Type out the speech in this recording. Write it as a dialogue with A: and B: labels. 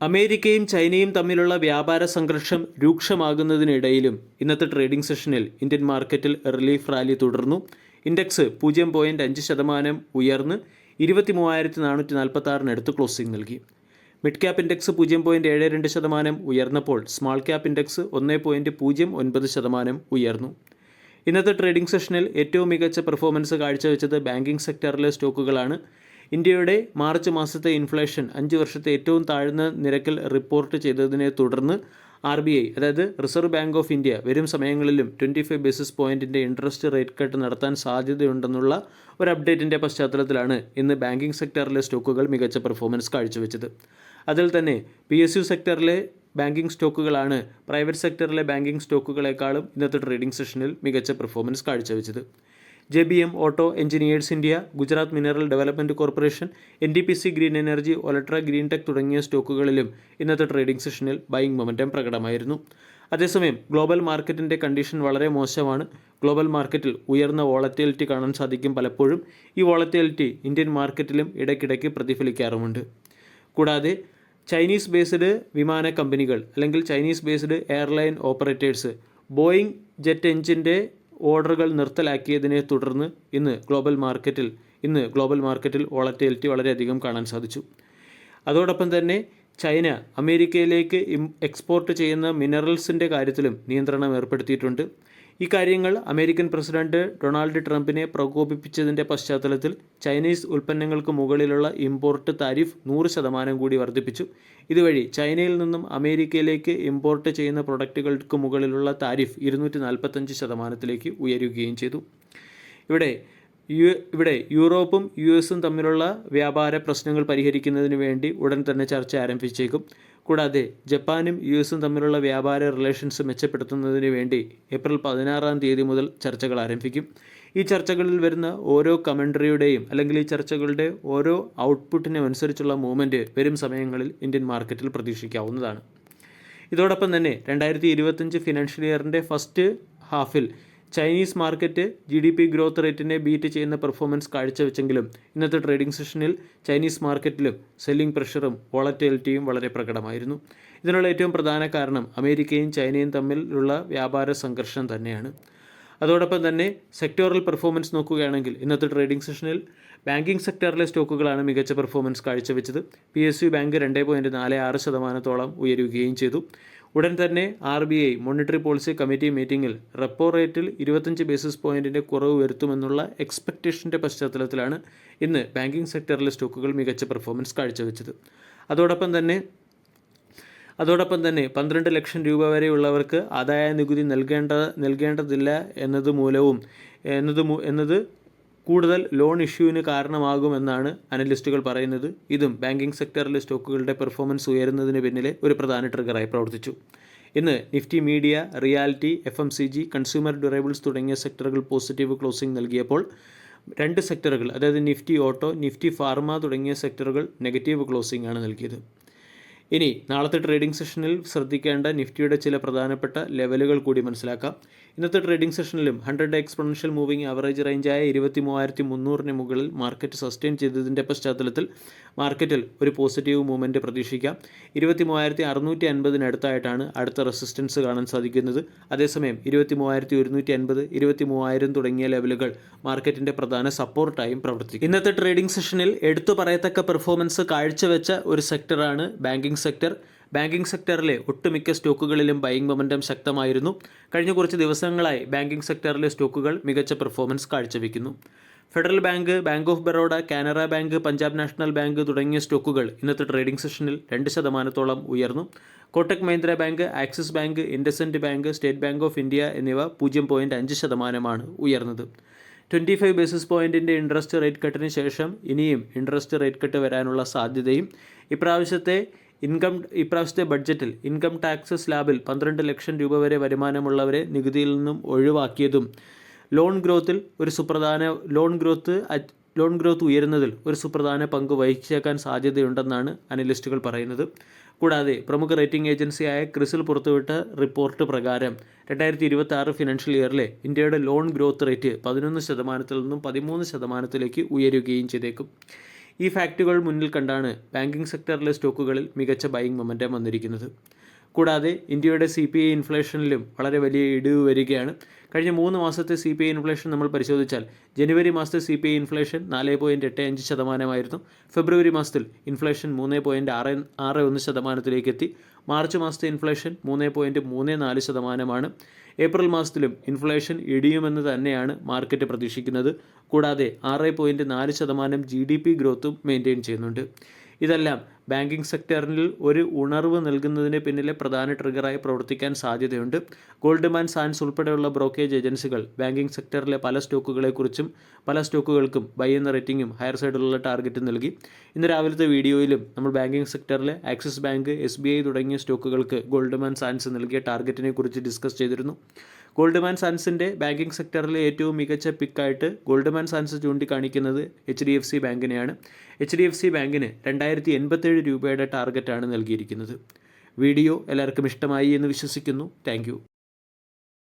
A: അമേരിക്കയും ചൈനയും തമ്മിലുള്ള വ്യാപാര സംഘർഷം രൂക്ഷമാകുന്നതിനിടയിലും ഇന്നത്തെ ട്രേഡിംഗ് സെഷനിൽ ഇന്ത്യൻ മാർക്കറ്റിൽ റിലീഫ് റാലി തുടർന്നു. ഇൻഡെക്സ് 0.5% ഉയർന്ന് 23,446 ക്ലോസിംഗ് നൽകി. മിഡ് ക്യാപ് ഇൻഡെക്സ് 0.72% ഉയർന്നപ്പോൾ സ്മാൾ ക്യാപ് ഇൻഡെക്സ് 1.09% ഉയർന്നു. ഇന്നത്തെ ട്രേഡിംഗ് സെഷനിൽ ഏറ്റവും മികച്ച പെർഫോമൻസ് കാഴ്ചവെച്ചത് ബാങ്കിംഗ് സെക്ടറിലെ സ്റ്റോക്കുകളാണ്. ഇന്ത്യയുടെ മാർച്ച് മാസത്തെ ഇൻഫ്ലേഷൻ 5 വർഷത്തെ ഏറ്റവും താഴ്ന്ന നിരക്കിൽ റിപ്പോർട്ട് ചെയ്തതിനെ തുടർന്ന് RBI അതായത് റിസർവ് ബാങ്ക് ഓഫ് ഇന്ത്യ വരും സമയങ്ങളിലും 25 ബേസിസ് പോയിൻറ്റിൻ്റെ ഇൻട്രസ്റ്റ് റേറ്റ് കട്ട് നടത്താൻ സാധ്യതയുണ്ടെന്നുള്ള ഒരു അപ്ഡേറ്റിൻ്റെ പശ്ചാത്തലത്തിലാണ് ഇന്ന് ബാങ്കിംഗ് സെക്ടറിലെ സ്റ്റോക്കുകൾ മികച്ച പെർഫോമൻസ് കാഴ്ചവെച്ചത്. അതിൽ തന്നെ PSU സെക്ടറിലെ ബാങ്കിംഗ് സ്റ്റോക്കുകളാണ് പ്രൈവറ്റ് സെക്ടറിലെ ബാങ്കിംഗ് സ്റ്റോക്കുകളെക്കാളും ഇന്നത്തെ ട്രേഡിംഗ് സെഷനിൽ മികച്ച പെർഫോമൻസ് കാഴ്ചവെച്ചത്. JBM auto engineers India, Gujarat mineral development corporation, NTPC green energy, Olectra green tech തുടങ്ങിയ സ്റ്റോക്കുകളിലും ഇന്നത്തെ ട്രേഡിംഗ് സെഷനിൽ ബൈയിങ് മൊമെൻറ്റം പ്രകടമായിരുന്നു. അതേസമയം ഗ്ലോബൽ മാർക്കറ്റിൻ്റെ കണ്ടീഷൻ വളരെ മോശമാണ്. ഗ്ലോബൽ മാർക്കറ്റിൽ ഉയർന്ന വോളറ്റിലിറ്റി കാണാൻ സാധിക്കും. പലപ്പോഴും ഈ വോളറ്റിലിറ്റി ഇന്ത്യൻ മാർക്കറ്റിലും ഇടയ്ക്കിടയ്ക്ക് പ്രതിഫലിക്കാറുമുണ്ട്. കൂടാതെ ചൈനീസ് ബേസ്ഡ് വിമാന കമ്പനികൾ അല്ലെങ്കിൽ Chinese based airline operators Boeing jet എഞ്ചിൻ്റെ ഓർഡറുകൾ നിർത്തലാക്കിയതിനെ തുടർന്ന് ഇന്ന് ഗ്ലോബൽ മാർക്കറ്റിൽ വോളറ്റിലിറ്റി വളരെയധികം കാണാൻ സാധിച്ചു. അതോടൊപ്പം തന്നെ ചൈന അമേരിക്കയിലേക്ക് എക്സ്പോർട്ട് ചെയ്യുന്ന മിനറൽസിൻ്റെ കാര്യത്തിലും നിയന്ത്രണം ഏർപ്പെടുത്തിയിട്ടുണ്ട്. ഈ കാര്യങ്ങൾ അമേരിക്കൻ പ്രസിഡന്റ് ഡൊണാൾഡ് ട്രംപിനെ പ്രകോപിപ്പിച്ചതിൻ്റെ പശ്ചാത്തലത്തിൽ ചൈനീസ് ഉൽപ്പന്നങ്ങൾക്ക് മുകളിലുള്ള ഇമ്പോർട്ട് താരിഫ് 100% കൂടി വർദ്ധിപ്പിച്ചു. ഇതുവഴി ചൈനയിൽ നിന്നും അമേരിക്കയിലേക്ക് ഇമ്പോർട്ട് ചെയ്യുന്ന പ്രൊഡക്റ്റുകൾക്ക് മുകളിലുള്ള താരിഫ് 245% ഉയരുകയും ചെയ്തു. ഇവിടെ യൂറോപ്പും US തമ്മിലുള്ള വ്യാപാര പ്രശ്നങ്ങൾ പരിഹരിക്കുന്നതിന് വേണ്ടി ഉടൻ തന്നെ ചർച്ച ആരംഭിച്ചേക്കും. കൂടാതെ ജപ്പാനും US തമ്മിലുള്ള വ്യാപാര റിലേഷൻസ് മെച്ചപ്പെടുത്തുന്നതിന് വേണ്ടി ഏപ്രിൽ 16 മുതൽ ചർച്ചകൾ ആരംഭിക്കും. ഈ ചർച്ചകളിൽ വരുന്ന ഓരോ കമൻട്രിയുടെയും അല്ലെങ്കിൽ ഈ ചർച്ചകളുടെ ഓരോ ഔട്ട്പുട്ടിനും അനുസരിച്ചുള്ള മൂവ്മെൻറ്റ് വരും സമയങ്ങളിൽ ഇന്ത്യൻ മാർക്കറ്റിൽ പ്രതീക്ഷിക്കാവുന്നതാണ്. ഇതോടൊപ്പം തന്നെ 2025 ഫിനാൻഷ്യൽ ഇയറിൻ്റെ ഫസ്റ്റ് ഹാഫിൽ ചൈനീസ് മാർക്കറ്റ് GDP ഗ്രോത്ത് റേറ്റിനെ ബീറ്റ് ചെയ്യുന്ന പെർഫോമൻസ് കാഴ്ചവെച്ചെങ്കിലും ഇന്നത്തെ ട്രേഡിംഗ് സെഷനിൽ ചൈനീസ് മാർക്കറ്റിലും സെല്ലിംഗ് പ്രഷറും വോളറ്റിലിറ്റിയും വളരെ പ്രകടമായിരുന്നു. ഇതിനുള്ള ഏറ്റവും പ്രധാന കാരണം അമേരിക്കയും ചൈനയും തമ്മിലുള്ള വ്യാപാര സംഘർഷം തന്നെയാണ്. അതോടൊപ്പം തന്നെ സെക്ടോറൽ പെർഫോമൻസ് നോക്കുകയാണെങ്കിൽ ഇന്നത്തെ ട്രേഡിംഗ് സെഷനിൽ ബാങ്കിംഗ് സെക്ടറിലെ സ്റ്റോക്കുകളാണ് മികച്ച പെർഫോമൻസ് കാഴ്ചവെച്ചത്. PSU ബാങ്ക് 2.46% ഉയരുകയും ചെയ്തു. ഉടൻ തന്നെ RBI മോണിറ്ററി പോളിസി കമ്മിറ്റി മീറ്റിംഗിൽ റെപ്പോ റേറ്റിൽ 25 ബേസിസ് പോയിൻറ്റിൻ്റെ കുറവ് വരുത്തുമെന്നുള്ള എക്സ്പെക്റ്റേഷൻ്റെ പശ്ചാത്തലത്തിലാണ് ഇന്ന് ബാങ്കിംഗ് സെക്ടറിലെ സ്റ്റോക്കുകൾ മികച്ച പെർഫോമൻസ് കാഴ്ചവെച്ചത്. അതോടൊപ്പം തന്നെ 12 ലക്ഷം രൂപ വരെയുള്ളവർക്ക് ആദായ നികുതി നൽകേണ്ടതില്ല എന്നത് കൂടുതൽ ലോൺ ഇഷ്യൂവിന് കാരണമാകുമെന്നാണ് അനലിസ്റ്റുകൾ പറയുന്നത്. ഇതും ബാങ്കിംഗ് സെക്ടറിലെ സ്റ്റോക്കുകളുടെ പെർഫോമൻസ് ഉയരുന്നതിന് പിന്നിലെ ഒരു പ്രധാന ട്രിഗറായി പ്രവർത്തിച്ചു. ഇന്ന് Nifty media, reality, FMCG, consumer durables തുടങ്ങിയ സെക്ടറുകൾ പോസിറ്റീവ് ക്ലോസിംഗ് നൽകിയപ്പോൾ 2 സെക്ടറുകൾ അതായത് നിഫ്റ്റി ഓട്ടോ, നിഫ്റ്റി ഫാർമ തുടങ്ങിയ സെക്ടറുകൾ നെഗറ്റീവ് ക്ലോസിംഗ് ആണ് നൽകിയത്. ഇനി നാളത്തെ ട്രേഡിംഗ് സെഷനിൽ ശ്രദ്ധിക്കേണ്ട നിഫ്റ്റിയുടെ ചില പ്രധാനപ്പെട്ട ലെവലുകൾ കൂടി മനസ്സിലാക്കാം. ഇന്നത്തെ ട്രേഡിംഗ് സെഷനിലും 100 എക്സ്പോണൻഷ്യൽ മൂവിംഗ് ആവറേജ് റേഞ്ചായ 23,300 മുകളിൽ മാർക്കറ്റ് സസ്റ്റെയിൻ ചെയ്തതിൻ്റെ പശ്ചാത്തലത്തിൽ മാർക്കറ്റിൽ ഒരു പോസിറ്റീവ് മൂവ്മെൻറ്റ് പ്രതീക്ഷിക്കാം. 23,650 അടുത്തായിട്ടാണ് അടുത്ത റെസിസ്റ്റൻസ് കാണാൻ സാധിക്കുന്നത്. അതേസമയം 23,150, 23,000 തുടങ്ങിയ ലെവലുകൾ മാർക്കറ്റിൻ്റെ പ്രധാന സപ്പോർട്ടായും പ്രവർത്തിക്കും. ഇന്നത്തെ ട്രേഡിംഗ് സെഷനിൽ എടുത്തു പറയത്തക്ക പെർഫോമൻസ് കാഴ്ചവെച്ച ഒരു സെക്ടറാണ് ബാങ്കിംഗ് സെക്ടർ. ബാങ്കിംഗ് സെക്ടറിലെ ഒട്ടുമിക്ക സ്റ്റോക്കുകളിലും ബൈയിങ് മൊമെൻറ്റം ശക്തമായിരുന്നു. കഴിഞ്ഞ കുറച്ച് ദിവസങ്ങളായി ബാങ്കിംഗ് സെക്ടറിലെ സ്റ്റോക്കുകൾ മികച്ച പെർഫോമൻസ് കാഴ്ചവെക്കുന്നു. Federal bank, bank of Baroda, Canara bank, Punjab national bank തുടങ്ങിയ സ്റ്റോക്കുകൾ ഇന്നത്തെ ട്രേഡിംഗ് സെഷനിൽ 2% ഉയർന്നു. Kotak Mahindra bank, axis bank, IndusInd bank, state bank of India എന്നിവ 0.5% ഉയർന്നത്. 25 ബേസിസ് പോയിൻറ്റിൻ്റെ ഇൻട്രസ്റ്റ് റേറ്റ് കട്ടിന് ശേഷം ഇനിയും ഇൻട്രസ്റ്റ് റേറ്റ് കട്ട് വരാനുള്ള സാധ്യതയും ഇപ്രാവശ്യത്തെ ബഡ്ജറ്റിൽ ഇൻകം ടാക്സ് സ്ലാബിൽ 12 ലക്ഷം രൂപ വരെ വരുമാനമുള്ളവരെ നികുതിയിൽ നിന്നും ഒഴിവാക്കിയതും ലോൺ ഗ്രോത്ത് ഉയരുന്നതിൽ ഒരു സുപ്രധാന പങ്ക് വഹിച്ചേക്കാൻ സാധ്യതയുണ്ടെന്നാണ് അനലിസ്റ്റുകൾ പറയുന്നത്. കൂടാതെ പ്രമുഖ റേറ്റിംഗ് ഏജൻസിയായ ക്രിസിൽ പുറത്തുവിട്ട റിപ്പോർട്ട് പ്രകാരം 2026 ഫിനാൻഷ്യൽ ഇയറിലെ ഇന്ത്യയുടെ ലോൺ ഗ്രോത്ത് റേറ്റ് 11% നിന്നും 13% ഉയരുകയും ചെയ്തേക്കും. ഈ ഫാക്റ്റുകൾ മുന്നിൽ കണ്ടാണ് ബാങ്കിംഗ് സെക്ടറിലെ സ്റ്റോക്കുകളിൽ മികച്ച ബൈയിങ് മൊമെൻറ്റം വന്നിരിക്കുന്നത്. കൂടാതെ ഇന്ത്യയുടെ CPI ഇൻഫ്ലേഷനിലും വളരെ വലിയ ഇടിവ് വരികയാണ്. കഴിഞ്ഞ 3 മാസത്തെ CPI ഇൻഫ്ലേഷൻ നമ്മൾ പരിശോധിച്ചാൽ ജനുവരി മാസത്തെ CPI ഇൻഫ്ലേഷൻ 4.85%, ഫെബ്രുവരി മാസത്തിൽ ഇൻഫ്ലേഷൻ 3.61% എത്തി. മാർച്ച് മാസത്തെ ഇൻഫ്ലേഷൻ 3.34%. ഏപ്രിൽ മാസത്തിലും ഇൻഫ്ലേഷൻ ഇടിയുമെന്ന് തന്നെയാണ് മാർക്കറ്റ് പ്രതീക്ഷിക്കുന്നത്. കൂടാതെ 6.4% GDP ഗ്രോത്തും മെയിൻറ്റെയിൻ ചെയ്യുന്നുണ്ട്. ഇതെല്ലാം ബാങ്കിംഗ് സെക്ടറിൽ ഒരു ഉണർവ് നൽകുന്നതിന് പിന്നിലെ പ്രധാന ട്രിഗറായി പ്രവർത്തിക്കാൻ സാധ്യതയുണ്ട്. ഗോൾഡ്മാൻ സാൻസ് ഉൾപ്പെടെയുള്ള ബ്രോക്കേജ് ഏജൻസികൾ ബാങ്കിംഗ് സെക്ടറിലെ പല സ്റ്റോക്കുകൾക്കും ബൈ എന്ന റേറ്റിംഗും ഹയർ സൈഡിലുള്ള ടാർഗറ്റും നൽകി. ഇന്ന് രാവിലത്തെ വീഡിയോയിലും നമ്മൾ ബാങ്കിംഗ് സെക്ടറിലെ ആക്സിസ് ബാങ്ക്, SBI തുടങ്ങിയ സ്റ്റോക്കുകൾക്ക് ഗോൾഡ്മാൻ സാൻസ് നൽകിയ ടാർഗറ്റിനെ കുറിച്ച് ഡിസ്കസ് ചെയ്തിരുന്നു. ഗോൾഡ്മാൻ സാൻസിൻ്റെ ബാങ്കിംഗ് സെക്ടറിലെ ഏറ്റവും മികച്ച പിക്കായിട്ട് ഗോൾഡ്മാൻ സാൻസ് ചൂണ്ടിക്കാണിക്കുന്നത് HDFC ബാങ്കിനെയാണ്. HDFC ബാങ്കിന് 2087 രൂപയുടെ ടാർഗറ്റാണ് നൽകിയിരിക്കുന്നത്. വീഡിയോ എല്ലാവർക്കും ഇഷ്ടമായി എന്ന് വിശ്വസിക്കുന്നു. താങ്ക്